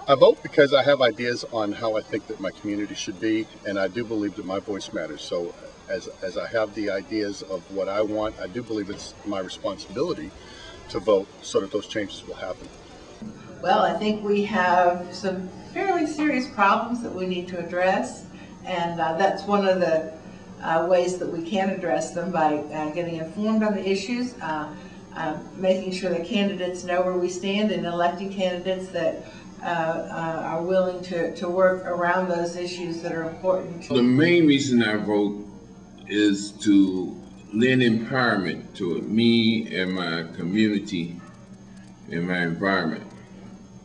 I vote because I have ideas on how I think that my community should be, and I do believe that my voice matters. So as I have the ideas of what I want, I do believe it's my responsibility to vote so that those changes will happen. Well, I think we have some fairly serious problems that we need to address, and that's one of the ways that we can address them by getting informed on the issues, making sure that candidates know where we stand, and electing candidates that are willing to work around those issues that are important. The main reason I vote is to lend empowerment to me and my community and my environment.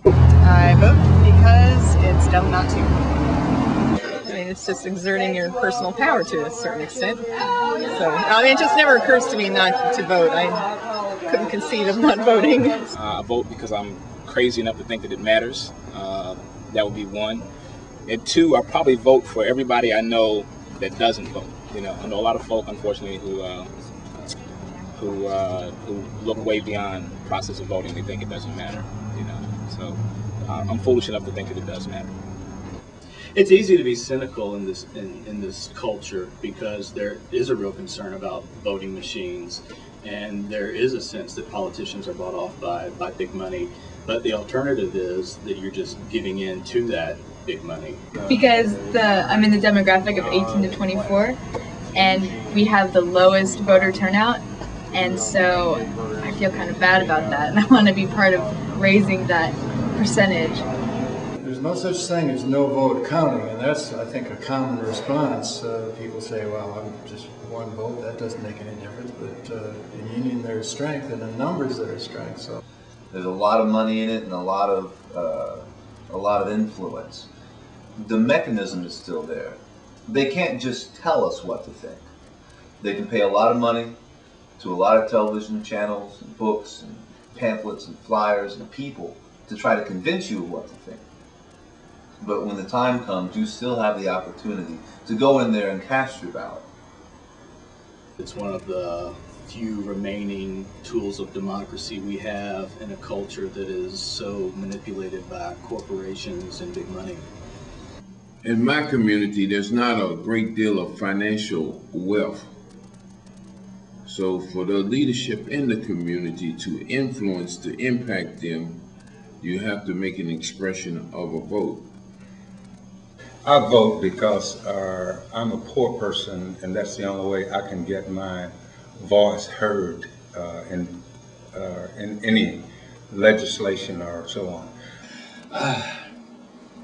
I vote because it's dumb not to. I mean, it's just exerting your personal power to a certain extent. So, I mean, it just never occurs to me not to vote. I couldn't conceive of not voting. I vote because I'm crazy enough to think that it matters. That would be one. And two, I probably vote for everybody I know that doesn't vote. You know, I know a lot of folk, unfortunately, who look way beyond the process of voting. They think it doesn't matter. You know, so I'm foolish enough to think that it does matter. It's easy to be cynical in this culture because there is a real concern about voting machines, and there is a sense that politicians are bought off by big money. But the alternative is that you're just giving in to that big money. Because I'm in the demographic of 18 to 24, and we have the lowest voter turnout, and so I feel kind of bad about that, and I want to be part of raising that percentage. There's no such thing as no vote counting, and that's, I think, a common response. People say, well, I'm just one vote, that doesn't make any difference, but in union there's strength, and in numbers there's strength. So there's a lot of money in it and a lot of influence. The mechanism is still there. They can't just tell us what to think. They can pay a lot of money to a lot of television channels and books and pamphlets and flyers and people to try to convince you of what to think. But when the time comes, you still have the opportunity to go in there and cast your ballot. It's one of the few remaining tools of democracy we have in a culture that is so manipulated by corporations and big money. In my community, there's not a great deal of financial wealth. So for the leadership in the community to influence, to impact them, you have to make an expression of a vote. I vote because I'm a poor person, and that's the only way I can get my voice heard in any legislation or so on.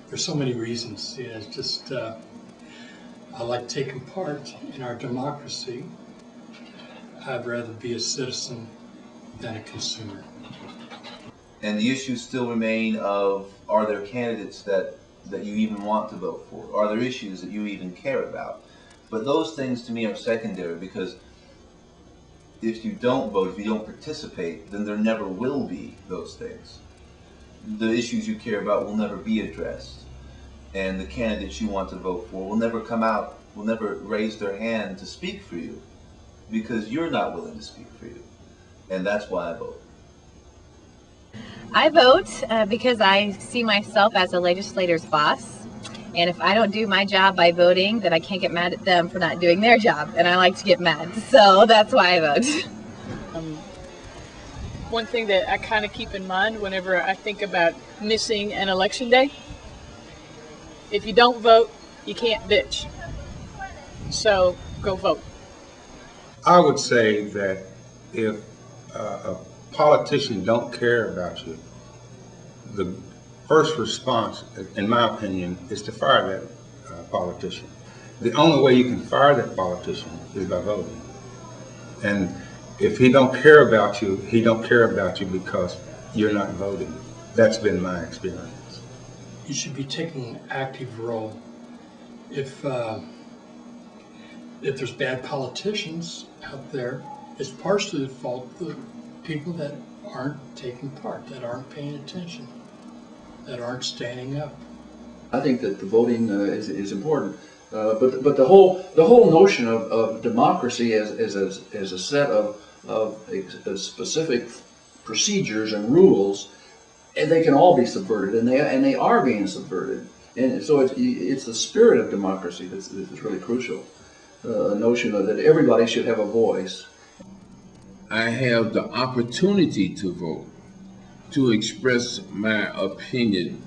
For so many reasons. Yeah, it's just I like taking part in our democracy. I'd rather be a citizen than a consumer. And the issues still remain of, are there candidates that you even want to vote for? Are there issues that you even care about? But those things to me are secondary, because if you don't vote, if you don't participate, then there never will be those things. The issues you care about will never be addressed. And the candidates you want to vote for will never come out, will never raise their hand to speak for you, because you're not willing to speak for you. And that's why I vote. I vote because I see myself as a legislator's boss, and if I don't do my job by voting, then I can't get mad at them for not doing their job, and I like to get mad, so that's why I vote. One thing that I kind of keep in mind whenever I think about missing an election day, if you don't vote, you can't bitch. So go vote. I would say that if a politician don't care about you, the first response, in my opinion, is to fire that politician. The only way you can fire that politician is by voting. And if he don't care about you, he don't care about you because you're not voting. That's been my experience. You should be taking an active role. If there's bad politicians out there, it's partially the fault of the people that aren't taking part, that aren't paying attention, that aren't standing up. I think that the voting is important, but the whole notion of democracy as a set of specific procedures and rules and they can all be subverted, and they are being subverted. And so it's the spirit of democracy that's really crucial. A notion that everybody should have a voice. I have the opportunity to vote, to express my opinion.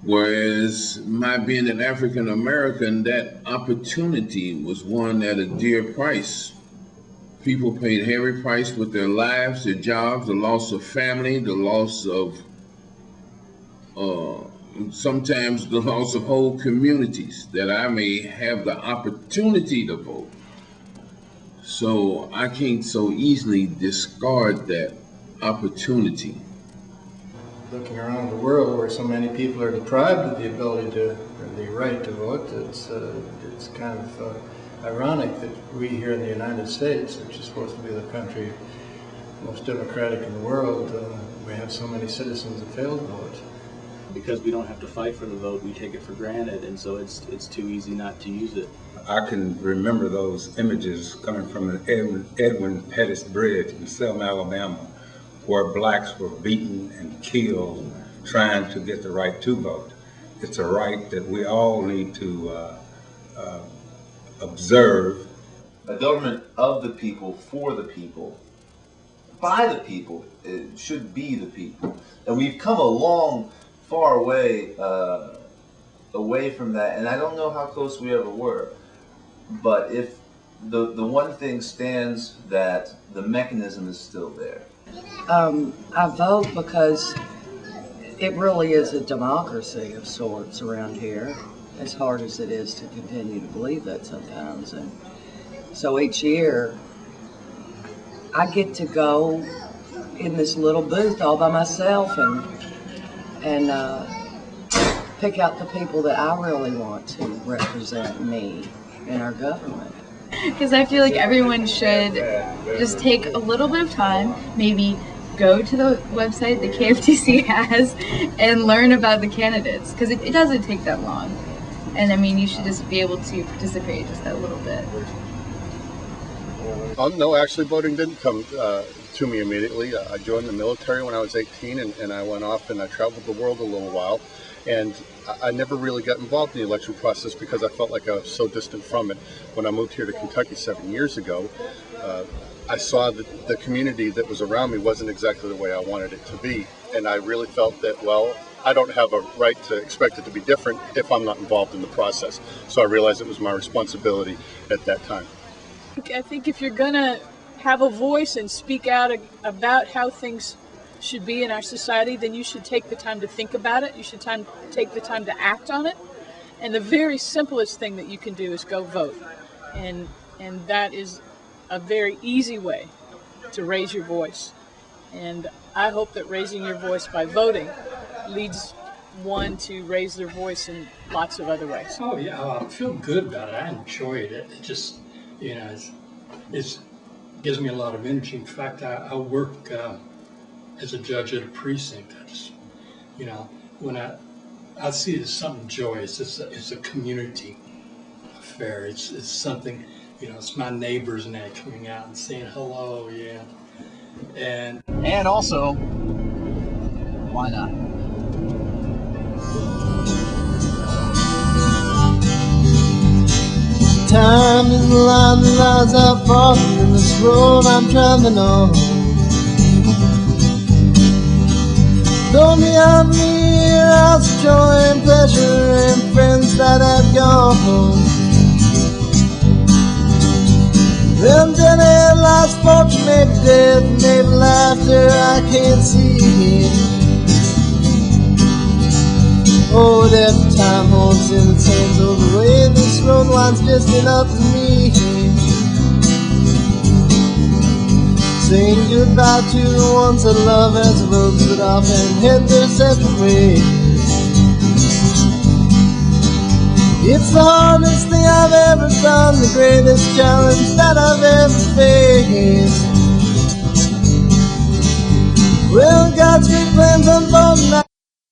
Whereas my being an African American, that opportunity was won at a dear price. People paid heavy price with their lives, their jobs, the loss of family, the loss of, sometimes the loss of whole communities, that I may have the opportunity to vote. So I can't so easily discard that opportunity. Looking around the world where so many people are deprived of the ability to, or the right to vote, it's kind of ironic that we here in the United States, which is supposed to be the country most democratic in the world, we have so many citizens that fail to vote. Because we don't have to fight for the vote, we take it for granted, and so it's too easy not to use it. I can remember those images coming from the Edwin Pettus Bridge in Selma, Alabama, where blacks were beaten and killed trying to get the right to vote. It's a right that we all need to observe. A government of the people, for the people, by the people, it should be the people. And we've come a long, far away from that, and I don't know how close we ever were. But if the one thing stands, that the mechanism is still there. I vote because it really is a democracy of sorts around here, as hard as it is to continue to believe that sometimes. And so each year, I get to go in this little booth all by myself and pick out the people that I really want to represent me in our government. Because I feel like everyone should just take a little bit of time, maybe go to the website the KFTC has and learn about the candidates, because it doesn't take that long. And I mean, you should just be able to participate just that little bit. No, actually voting didn't come to me immediately. I joined the military when I was 18, and I went off and I traveled the world a little while. And I never really got involved in the election process because I felt like I was so distant from it. When I moved here to Kentucky 7 years ago, I saw that the community that was around me wasn't exactly the way I wanted it to be. And I really felt that, well, I don't have a right to expect it to be different if I'm not involved in the process. So I realized it was my responsibility at that time. I think if you're going to have a voice and speak out about how things should be in our society, then you should take the time to think about it. You should take the time to act on it. And the very simplest thing that you can do is go vote. And that is a very easy way to raise your voice. And I hope that raising your voice by voting leads one to raise their voice in lots of other ways. Oh yeah, I feel good about it. I enjoyed it. It just, you know, it gives me a lot of energy. In fact, I work as a judge at a precinct. I just, you know, when I see it as something joyous. It's a community affair. It's something, you know, it's my neighbors and that coming out and saying hello, yeah. And also, why not? Time is the line that lies out far in this road I'm traveling on. Though beyond me are hours of joy and pleasure and friends that have gone. Them dead lost fortune, maybe death, maybe laughter I can't see. Oh, that time holds in its hands, oh, the way this road winds just enough to me. Saying goodbye to the ones that love as the roads split off and head their separate ways. It's the hardest thing I've ever done, the greatest challenge that I've ever faced. Well, God's great plans unfold now.